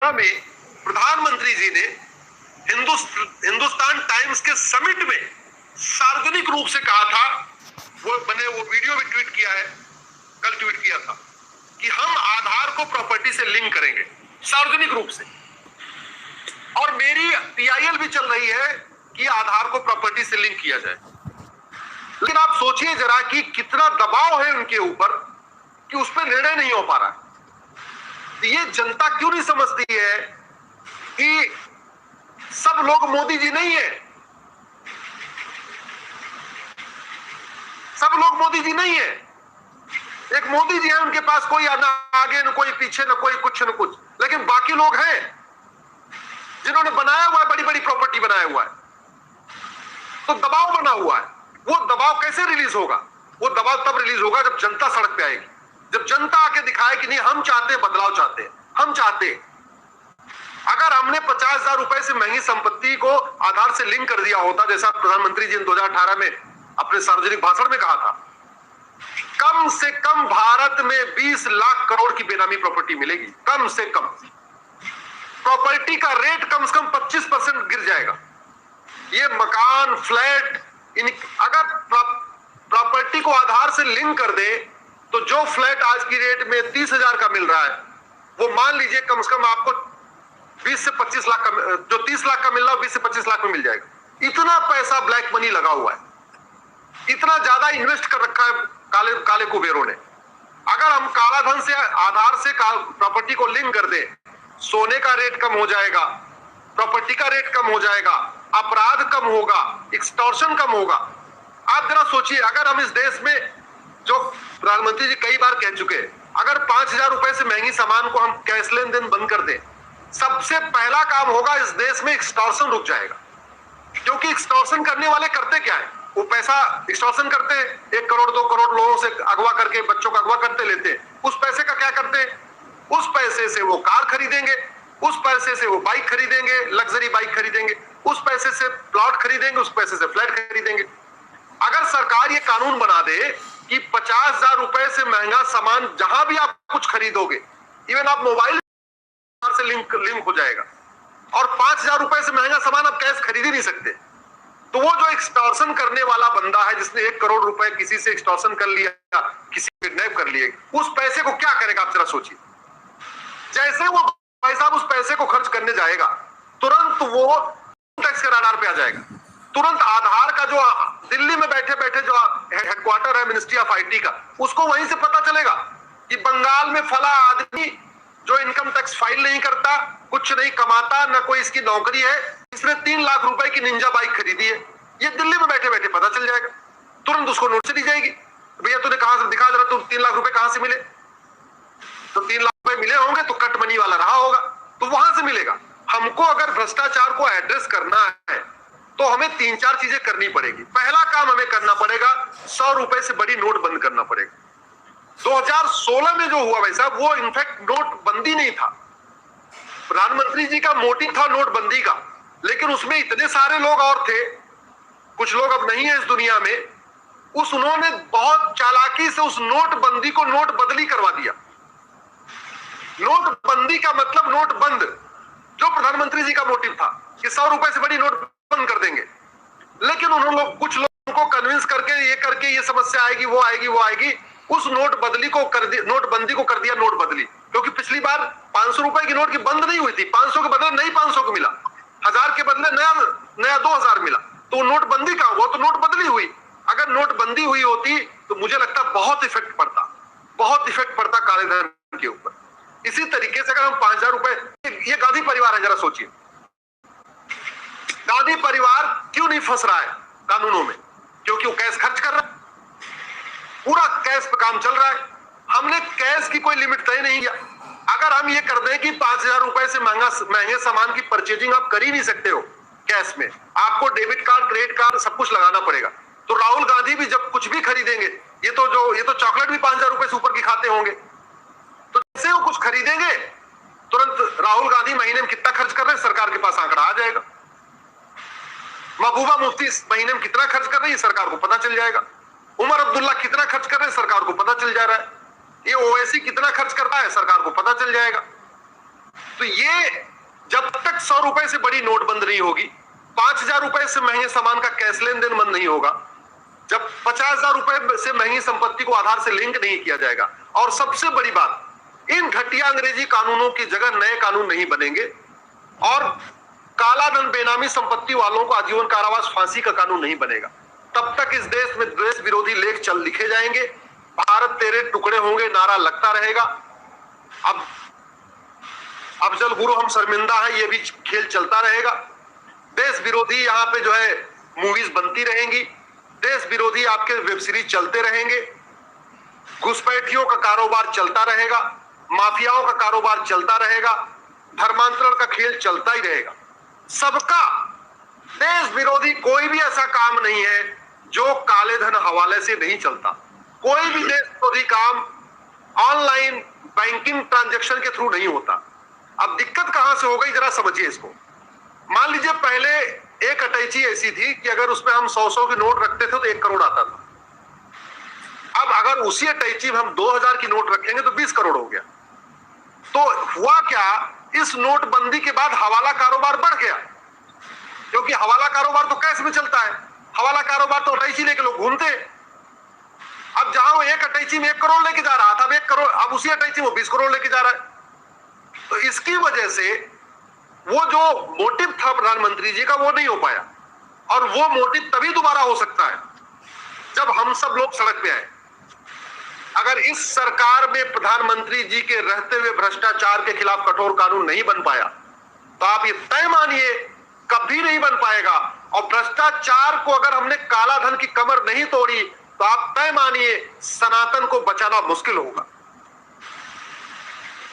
में प्रधानमंत्री जी ने हिंदुस्तान टाइम्स के समिट में सार्वजनिक रूप से कहा था, वो वीडियो भी ट्वीट किया है, कल ट्वीट किया था कि हम आधार को प्रॉपर्टी से लिंक करेंगे सार्वजनिक रूप से। और मेरी टीआईएल भी चल रही है कि आधार को प्रॉपर्टी से लिंक किया जाए। लेकिन आप सोचिए जरा कि कितना दबाव है उनके ऊपर कि उस पर निर्णय नहीं हो पा रहा। तो ये जनता क्यों नहीं समझती है कि सब लोग मोदी जी नहीं है, सब लोग मोदी जी नहीं है। एक मोदी जी है, उनके पास कोई ना आगे न कोई पीछे न कोई कुछ न कुछ, लेकिन बाकी लोग हैं जिन्होंने बनाया हुआ है, बड़ी बड़ी प्रॉपर्टी बनाया हुआ है, तो दबाव बना हुआ है। वो दबाव कैसे रिलीज होगा? वो दबाव तब रिलीज होगा जब जनता सड़क पे आएगी, जब जनता आके दिखाए कि नहीं हम चाहते हैं, बदलाव चाहते हैं, हम चाहते हैं। अगर हमने 50,000 रुपए से महंगी संपत्ति को आधार से लिंक कर दिया होता, जैसा प्रधानमंत्री जी ने 2018 में अपने सार्वजनिक भाषण में कहा था, कम से कम भारत में 20 लाख करोड़ की बेनामी प्रॉपर्टी मिलेगी। कम से कम प्रॉपर्टी का रेट कम से कम 25% गिर जाएगा। ये मकान, फ्लैट, अगर प्रॉपर्टी को आधार से लिंक कर दे तो जो फ्लैट आज की रेट में 30,000 का मिल रहा है, वो मान लीजिए कम से कम आपको 20 से 25 लाख का, जो 30 लाख का मिल रहा है 20 से 25 लाख में मिल जाएगा। इतना पैसा ब्लैक मनी लगा हुआ है, इतना ज्यादा इन्वेस्ट कर रखा है काले कुबेरों ने। अगर हम काला धन से आधार से प्रॉपर्टी को लिंक कर दे, सोने का रेट कम हो जाएगा, प्रॉपर्टी का रेट कम हो जाएगा, अपराध कम होगा, एक्सटॉर्शन कम होगा। आप जरा सोचिए, अगर हम इस देश में, जो प्रधानमंत्री जी कई बार कह चुके हैं, अगर 5,000 रुपए से महंगी सामान को हम कैश लेन देन बंद कर दें, सबसे पहला काम होगा इस देश में एक्सटॉर्शन रुक जाएगा। क्योंकि एक्सटॉर्शन करने वाले करते क्या है? वो पैसा एक्सटॉर्शन करते हैं, 1 करोड़ 2 करोड़ लोगों से अगवा करके, बच्चों का अगवा करते लेते हैं। उस पैसे का क्या करते हैं? उस पैसे से वो कार खरीदेंगे, उस पैसे से वो बाइक खरीदेंगे, लग्जरी बाइक खरीदेंगे, उस पैसे से प्लॉट खरीदेंगे, उस पैसे से फ्लैट खरीदेंगे। अगर सरकार ये कानून बना दे कि 50,000 रुपए से महंगा सामान जहां भी आप कुछ खरीदोगे, इवन आप मोबाइल से लिंक हो जाएगा, और 5,000 रुपए से महंगा सामान आप कैश खरीद ही नहीं सकते, तो वो जो एक्सटॉर्शन करने वाला बंदा है, जिसने 1 करोड़ रुपए किसी से एक्सटॉर्शन कर लिया, किसी किडनैप कर लिए, उस पैसे को क्या करेगा आप जरा सोचिए। जैसे वो भाई साहब उस पैसे को खर्च करने जाएगा, तुरंत वो टैक्स के रडार पे आ जाएगा। तुरंत आधार का जो दिल्ली में बैठे बैठे जो हेडक्वार्टर है मिनिस्ट्री ऑफ आईटी का, उसको वहीं से पता चलेगा कि बंगाल में फला आदमी जो इनकम टैक्स फाइल नहीं करता, कुछ नहीं कमाता, ना कोई इसकी नौकरी है, इसने 3 लाख रुपए की निंजा बाइक खरीदी है। ये दिल्ली में बैठे बैठे पता चल जाएगा, तुरंत उसको नोटिस दी जाएगी, भैया तूने कहां से दिखा, जरा तू 3 लाख रुपए कहां से मिले? तो 3 लाख रुपए मिले होंगे तो कट मनी वाला रहा होगा, तो वहां से मिलेगा। हमको अगर भ्रष्टाचार को एड्रेस करना है तो हमें 3-4 चीजें करनी पड़ेगी। पहला काम हमें करना पड़ेगा, 100 रुपए से बड़ी नोट बंद करना पड़ेगा। 2016 में जो हुआ भाई साहब, वो इनफैक्ट नोटबंदी नहीं था, प्रधानमंत्री जी का मोटिव था नोटबंदी का, लेकिन उसमें इतने सारे लोग और थे, कुछ लोग अब नहीं है इस दुनिया में, उन्होंने बहुत चालाकी से उस नोटबंदी को नोट बदली करवा दिया। नोटबंदी का मतलब नोट बंद, जो प्रधानमंत्री जी का मोटिव था कि 100 रुपए से बड़ी नोट बंद कर देंगे, लेकिन उन्होंने कुछ लोगों को कन्विंस करके ये समस्या आएगी, वो आएगी, वो आएगी, उस नोटबंदी को कर दिया नोट बदली। क्योंकि पिछली बार 500 रुपए की नोट की बंद नहीं हुई थी, 500 के बदले नई 500 को मिला, 1000 के बदले नया 2000 मिला, तो नोटबंदी का हुआ, तो नोट बदली हुई। अगर नोटबंदी हुई होती तो मुझे लगता बहुत इफेक्ट पड़ता काले धन के ऊपर। इसी तरीके से अगर हम 5,000 रुपए, ये गांधी परिवार है, जरा सोचिए, गांधी परिवार क्यों नहीं फंस रहा है कानूनों में? क्योंकि वो कैश खर्च कर रहा है, पूरा कैश पे काम चल रहा है। हमने कैश की कोई लिमिट तय नहीं किया। अगर हम ये कर दें कि 5,000 रुपए से महंगे सामान की परचेजिंग आप कर ही नहीं सकते हो कैश में, आपको डेबिट कार्ड, क्रेडिट कार्ड सब कुछ लगाना पड़ेगा, तो राहुल गांधी भी जब कुछ भी खरीदेंगे, ये तो चॉकलेट भी 5,000 रुपए से ऊपर की खाते होंगे, तो जैसे वो कुछ खरीदेंगे तुरंत राहुल गांधी महीने में कितना खर्च कर रहे हैं सरकार के पास आंकड़ा आ जाएगा। महबूबा मुफ्ती इस महीने में कितना खर्च कर रही है सरकार को पता चल जाएगा। उमर अब्दुल्ला कितना खर्च कर रहे हैं सरकार को पता चल जा रहा है। ये ओवैसी कितना खर्च कर रहा है सरकार को पता चल जाएगा। तो ये जब तक 100 रुपए से बड़ी नोट बंद नहीं होगी, 5,000 रुपए से महंगे सामान का कैश लेन देन बंद नहीं होगा, जब 50,000 रुपए से महंगी संपत्ति को आधार से लिंक नहीं किया जाएगा, और सबसे बड़ी बात, इन घटिया अंग्रेजी कानूनों की जगह नए कानून नहीं बनेंगे और काला धन बेनामी संपत्ति वालों को आजीवन कारावास फांसी का कानून नहीं बनेगा, तब तक इस देश में देश विरोधी लेख लिखे जाएंगे, भारत तेरे टुकड़े होंगे नारा लगता रहेगा। अब अफजल गुरु हम शर्मिंदा है, ये भी खेल चलता रहेगा। देश विरोधी यहाँ पे जो है मूवीज बनती रहेंगी, देश विरोधी आपके वेब सीरीज चलते रहेंगे, घुसपैठियों का कारोबार चलता रहेगा, माफियाओं का कारोबार चलता रहेगा, धर्मांतरण का खेल चलता ही रहेगा। सबका देश विरोधी कोई भी ऐसा काम नहीं है जो काले धन हवाले से नहीं चलता। कोई भी देश विरोधी काम ऑनलाइन बैंकिंग ट्रांजैक्शन के थ्रू नहीं होता। अब दिक्कत कहां से हो गई जरा समझिए इसको। मान लीजिए पहले एक अटैची ऐसी थी कि अगर उसमें हम 100 की नोट रखते थे तो 1 करोड़ आता था। अब अगर उसी अटैची में हम 2,000 की नोट रखेंगे तो 20 करोड़ हो गया। तो हुआ क्या, इस नोटबंदी के बाद हवाला कारोबार बढ़ गया, क्योंकि हवाला कारोबार तो कैश में चलता है, हवाला कारोबार तो अटैची लेके लोग घूमते हैं। अब जहां वो एक अटैची में 1 करोड़ लेके जा रहा था, अब 1 करोड़, अब उसी अटैची में 20 करोड़ लेके जा रहा है। तो इसकी वजह से वो जो मोटिव था प्रधानमंत्री जी का वो नहीं हो पाया, और वो मोटिव तभी दोबारा हो सकता है जब हम सब लोग सड़क पे आए। अगर इस सरकार में प्रधानमंत्री जी के रहते हुए भ्रष्टाचार के खिलाफ कठोर कानून नहीं बन पाया तो आप ये तय मानिए कभी नहीं बन पाएगा। और भ्रष्टाचार को अगर हमने काला धन की कमर नहीं तोड़ी तो आप तय मानिए सनातन को बचाना मुश्किल होगा।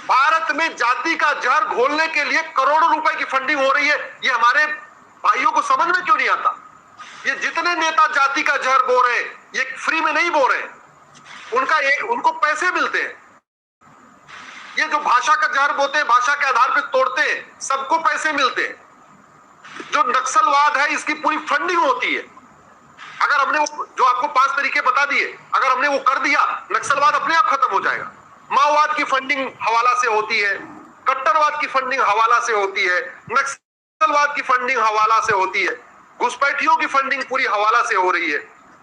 भारत में जाति का जहर घोलने के लिए करोड़ों रुपए की फंडिंग हो रही है, ये हमारे भाइयों को समझ में क्यों नहीं आता। ये जितने नेता जाति का जहर बो रहे हैं ये फ्री में नहीं बो रहे, उनको पैसे मिलते हैं। ये जो भाषा का जहर बोते हैं, भाषा के आधार पर तोड़ते हैं, सबको पैसे मिलते हैं। जो नक्सलवाद है इसकी पूरी फंडिंग होती है। अगर हमने वो जो आपको 5 तरीके बता दिए, अगर हमने वो कर दिया, नक्सलवाद अपने आप खत्म हो जाएगा। माओवाद की फंडिंग हवाला से होती है, कट्टरवाद की फंडिंग हवाला से होती है, नक्सलवाद की फंडिंग हवाला से होती है, घुसपैठियों की फंडिंग पूरी हवाला से हो रही है,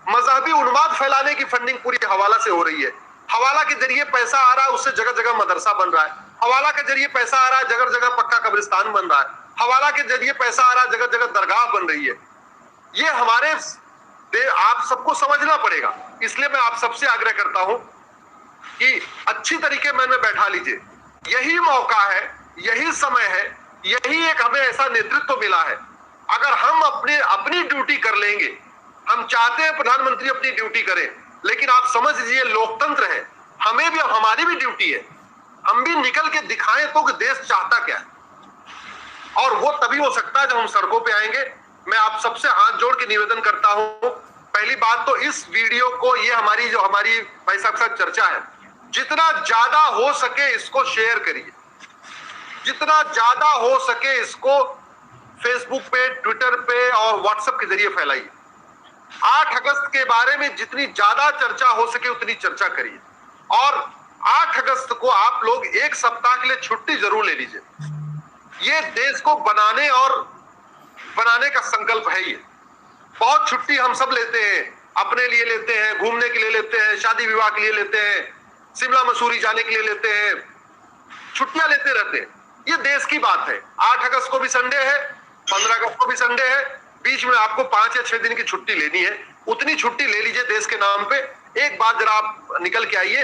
मजहबी उन्माद फैलाने की फंडिंग पूरी हवाला से हो रही है। हवाला के जरिए पैसा आ रहा है, उससे जगह जगह मदरसा बन रहा है। हवाला के जरिए पैसा आ रहा है, जगह जगह पक्का कब्रिस्तान बन रहा है। हवाला के जरिए पैसा आ रहा है, जगह जगह दरगाह बन रही है। ये हमारे आप सबको समझना पड़ेगा। इसलिए मैं आप सबसे आग्रह करता हूं कि अच्छी तरीके मन में बैठा लीजिए। यही मौका है, यही समय है, यही एक हमें ऐसा नेतृत्व मिला है। अगर हम अपनी ड्यूटी कर लेंगे, हम चाहते हैं प्रधानमंत्री अपनी ड्यूटी करें, लेकिन आप समझ लीजिए लोकतंत्र है, हमें भी, हमारी भी ड्यूटी है। हम भी निकल के दिखाएं तो कि देश चाहता क्या है, और वो तभी हो सकता है जब हम सड़कों पे आएंगे। मैं आप सबसे हाथ जोड़ के निवेदन करता हूं, पहली बात तो इस वीडियो को, ये हमारी भाई साहब के साथ चर्चा है, जितना ज्यादा हो सके इसको शेयर करिए, जितना ज्यादा हो सके इसको फेसबुक पे, ट्विटर पे और व्हाट्सएप के जरिए फैलाइए। 8 अगस्त के बारे में जितनी ज्यादा चर्चा हो सके उतनी चर्चा करिए, और 8 अगस्त को आप लोग 1 सप्ताह के लिए छुट्टी जरूर ले लीजिए। ये देश को बनाने का संकल्प है। ये बहुत छुट्टी हम सब लेते हैं, अपने लिए लेते हैं, घूमने के लिए लेते हैं, शादी विवाह के लिए लेते हैं, शिमला मसूरी जाने के लिए लेते हैं, छुट्टियां लेते रहते हैं। ये देश की बात है। 8 अगस्त को भी संडे है, 15 अगस्त को भी संडे है, बीच में आपको 5 या 6 दिन की छुट्टी लेनी है, उतनी छुट्टी ले लीजिए देश के नाम पे। एक बार जरा आप निकल के आइए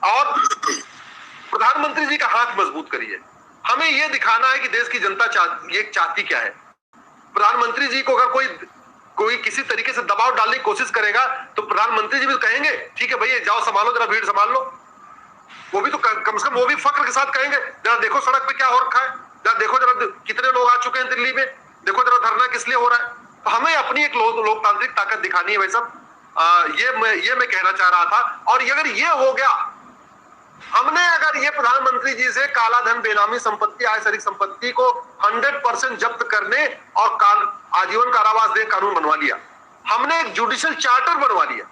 और प्रधानमंत्री जी का हाथ मजबूत करिए। हमें यह दिखाना है कि देश की जनता चाहती क्या है। प्रधानमंत्री जी को अगर कोई किसी तरीके से दबाव डालने की कोशिश करेगा तो प्रधानमंत्री जी भी कहेंगे ठीक है भैया जाओ संभालो, जरा भीड़ संभाल लो। वो भी तो कम से कम वो भी फक्र के साथ कहेंगे जरा देखो सड़क पे क्या हो रखा है, जरा देखो जरा कितने लोग आ चुके हैं दिल्ली में, देखो जरा धरना किस लिए हो रहा है। तो हमें अपनी एक लोकतांत्रिक ताकत दिखानी है भाई साहब। ये मैं कहना चाह रहा था। और अगर ये हो गया, हमने अगर ये प्रधानमंत्री जी से काला धन, बेनामी संपत्ति, आय सरिक संपत्ति को 100% जब्त करने और आजीवन कारावास देने कानून बनवा लिया, हमने एक जुडिशियल चार्टर बनवा लिया।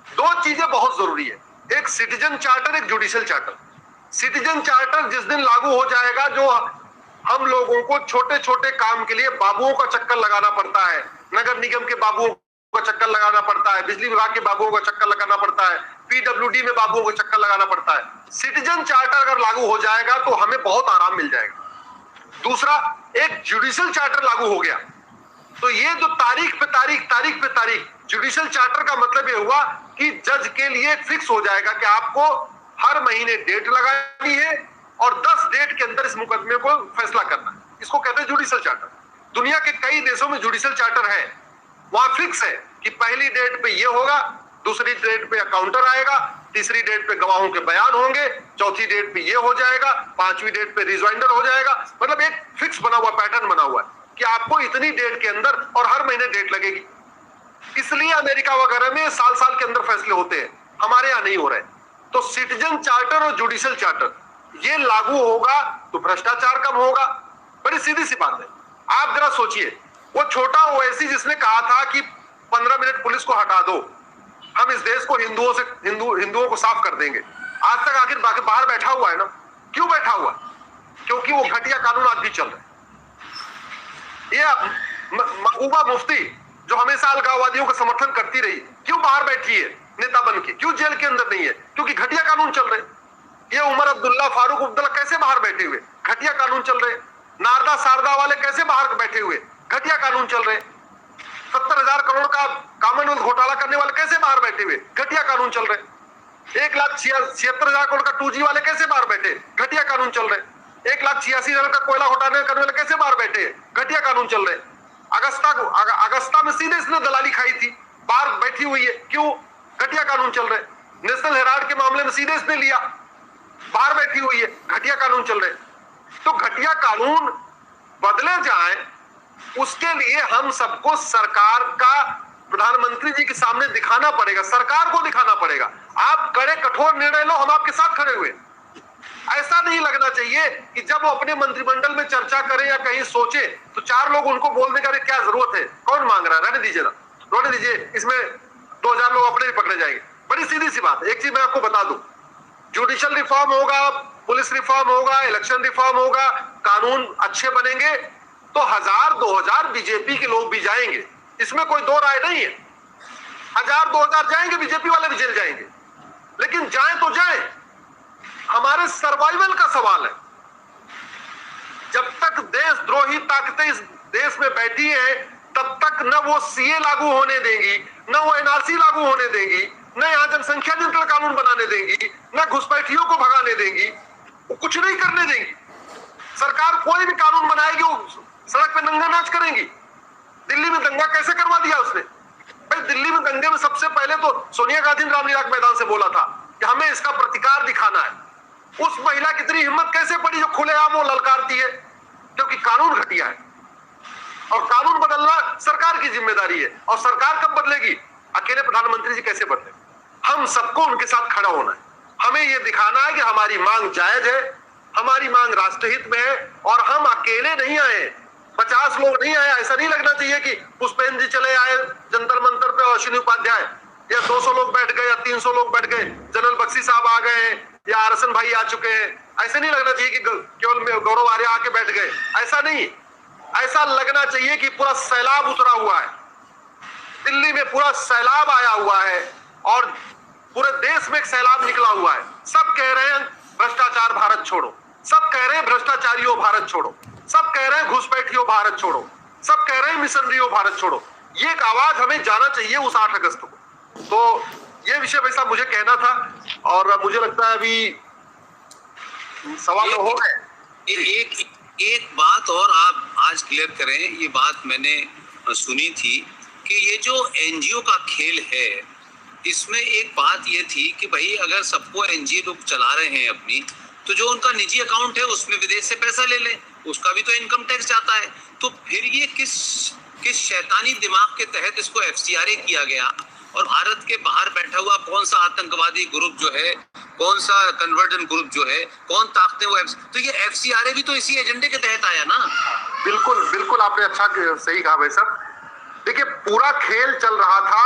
2 चीजें बहुत जरूरी है, एक सिटीजन चार्टर, एक जुडिशियल चार्टर। सिटीजन चार्टर जिस दिन लागू हो जाएगा, जो हम लोगों को छोटे छोटे काम के लिए बाबुओं का चक्कर लगाना पड़ता है, नगर निगम के बाबुओं का चक्कर लगाना पड़ता है, बिजली विभाग के बाबुओं का चक्कर लगाना पड़ता है, पीडब्ल्यूडी में बाबुओं को चक्कर लगाना पड़ता है, सिटीजन चार्टर अगर लागू हो जाएगा तो हमें बहुत आराम मिल जाएगा। दूसरा, एक जुडिशियल चार्टर लागू हो गया तो ये जो तारीख पे तारीख जुडिशियल चार्टर का मतलब ये हुआ कि जज के लिए फिक्स हो जाएगा कि आपको हर महीने डेट लगानी है और 10 डेट के अंदर इस मुकदमे को फैसला करना है। इसको कहते हैं जुडिशियल चार्टर। दुनिया के कई देशों में जुडिशियल चार्टर है, वहां फिक्स है कि पहली डेट पे ये होगा, दूसरी डेट पे काउंटर आएगा, तीसरी डेट पे गवाहों के बयान होंगे, चौथी डेट पे ये हो जाएगा, पांचवी डेट पे रिजवाइंडर हो जाएगा। मतलब एक फिक्स बना हुआ पैटर्न बना हुआ है कि आपको इतनी डेट के अंदर और हर महीने डेट लगेगी। इसलिए अमेरिका वगैरह में साल साल के अंदर फैसले होते हैं, हमारे यहां नहीं हो रहे। तो सिटीजन चार्टर और जुडिशियल चार्टर ये लागू होगा तो भ्रष्टाचार कम होगा। बड़ी सीधी सी बात है। आप जरा सोचिए, वो छोटा ओवैसी जिसने कहा था कि 15 मिनट पुलिस को हटा दो, हम इस देश को हिंदुओं को साफ कर देंगे, आज तक आखिर बाहर बैठा हुआ है ना। क्यों बैठा हुआ? क्योंकि वो घटिया कानून आज भी चल रहे हैं। ये महबूबा मुफ्ती जो हमेशा अलगाववादियों का समर्थन करती रही, क्यों बाहर बैठी है नेता बन के? क्यों जेल के अंदर नहीं है? क्योंकि घटिया कानून चल रहे। ये उमर अब्दुल्ला, फारूक अब्दुल्ला कैसे बाहर बैठे हुए? घटिया कानून चल रहे। नारदा शारदा वाले कैसे बाहर बैठे हुए? घटिया कानून चल रहे। 70,000 करोड़ का कॉमनवेल्थ घोटाला करने वाले कैसे बाहर बैठे हुए? घटिया कानून चल रहे। 1,76,000 करोड़ का 2G वाले कैसे बाहर बैठे? घटिया कानून चल रहे। 1,86,000 का कोयला घोटाला करने वाले कैसे बाहर बैठे? घटिया कानून चल रहे। अगस्ता में सीधे इसने दलाली खाई थी, बाहर बैठी हुई है। क्यों? घटिया कानून चल रहे। नेशनल हेराल्ड के मामले में सीधे इसने लिया, बाहर बैठी हुई है। घटिया कानून चल रहे। तो घटिया कानून बदले जाए, उसके लिए हम सबको सरकार का, प्रधानमंत्री जी के सामने दिखाना पड़ेगा, सरकार को दिखाना पड़ेगा। आप कड़े कठोर निर्णय लो, हम आपके साथ खड़े हुए। ऐसा नहीं लगना चाहिए कि जब वो अपने मंत्रिमंडल में चर्चा करें या कहीं सोचे तो 4 लोग उनको बोलने का क्या जरूरत है, कौन मांग रहा है, रहने दीजिए ना, रहने दीजिए, इसमें 2000 लोग अपने ही पकड़े जाएंगे। बड़ी सीधी सी बात है। एक चीज मैं आपको बता दूं, जुडिशियल रिफॉर्म होगा, पुलिस रिफॉर्म होगा, इलेक्शन रिफॉर्म होगा, कानून अच्छे बनेंगे तो 1000-2000 बीजेपी के लोग भी जाएंगे, इसमें कोई दो राय नहीं है। 1000-2000 जाएंगे, बीजेपी वाले भी जेल जाएंगे, लेकिन जाए तो जाए, हमारे सर्वाइवल का सवाल है। जब तक देशद्रोही ताकतें इस देश में बैठी है, तब तक न वो सीए लागू होने देंगी, न वो एनआरसी लागू होने देंगी, न यहां जनसंख्या नियंत्रण कानून बनाने देंगी, न घुसपैठियों को भगाने देंगी, वो कुछ नहीं करने देंगी। सरकार कोई भी कानून बनाएगी, वो सड़क पे नंगा नाच करेंगी। दिल्ली में दंगा कैसे करवा दिया उसने? भाई दिल्ली में दंगे में सबसे पहले तो सोनिया गांधी ने रामलीला मैदान से बोला था कि हमें इसका प्रतिकार दिखाना है। उस महिला की इतनी हिम्मत कैसे पड़ी जो खुलेआम वो ललकारती है? क्योंकि कानून घटिया है और कानून बदलना सरकार की जिम्मेदारी है। और सरकार कब बदलेगी? अकेले प्रधानमंत्री जी कैसे बदले? हम सबको उनके साथ खड़ा होना है। हमें यह दिखाना है कि हमारी मांग जायज है, हमारी मांग राष्ट्रहित में है और हम अकेले नहीं आए, 50 लोग नहीं आए। ऐसा नहीं लगना चाहिए कि पुष्पेंद्र जी चले आए जंतर मंतर पे और अश्विनी उपाध्याय, या 200 लोग बैठ गए या 300 लोग बैठ गए, जनरल बख्शी साहब आ गए या आरसन भाई आ चुके हैं। ऐसे नहीं लगना चाहिए कि केवल गौरव आर्य आके बैठ गए, ऐसा नहीं। ऐसा लगना चाहिए कि पूरा सैलाब उतरा हुआ है, दिल्ली में पूरा सैलाब आया हुआ है और पूरे देश में एक सैलाब निकला हुआ है। सब कह रहे हैं भ्रष्टाचार भारत छोड़ो, सब कह रहे हैं भ्रष्टाचारियों भारत छोड़ो, सब कह रहे हैं घुसपैठियों भारत छोड़ो, सब कह रहे हैं मिशनरियों भारत छोड़ो। ये एक आवाज हमें जाना चाहिए उस 8 अगस्त को। तो ये विषय वैसा मुझे कहना था और मुझे लगता है अभी सवाल हो गए। एक बात और आप आज क्लियर करें, ये बात मैंने सुनी थी कि ये जो एनजीओ का खेल है, इसमें एक बात ये थी कि भाई अगर सबको एनजीओ लोग चला रहे हैं अपनी, तो जो उनका निजी अकाउंट है उसमें विदेश से पैसा ले लें, उसका भी तो इनकम टैक्स जाता है। तो फिर ये किस शैतानी दिमाग के तहत इसको एफसीआरए किया गया और भारत के बाहर बैठा हुआ कौन सा आतंकवादी ग्रुप जो है, कौन सा कन्वर्जन ग्रुप जो है, कौन ताकते वो तो ये एफसीआरए भी तो इसी एजेंडे के तहत आया ना। बिल्कुल बिल्कुल, आपने अच्छा सही कहा भाई साहब। देखिए पूरा खेल चल रहा था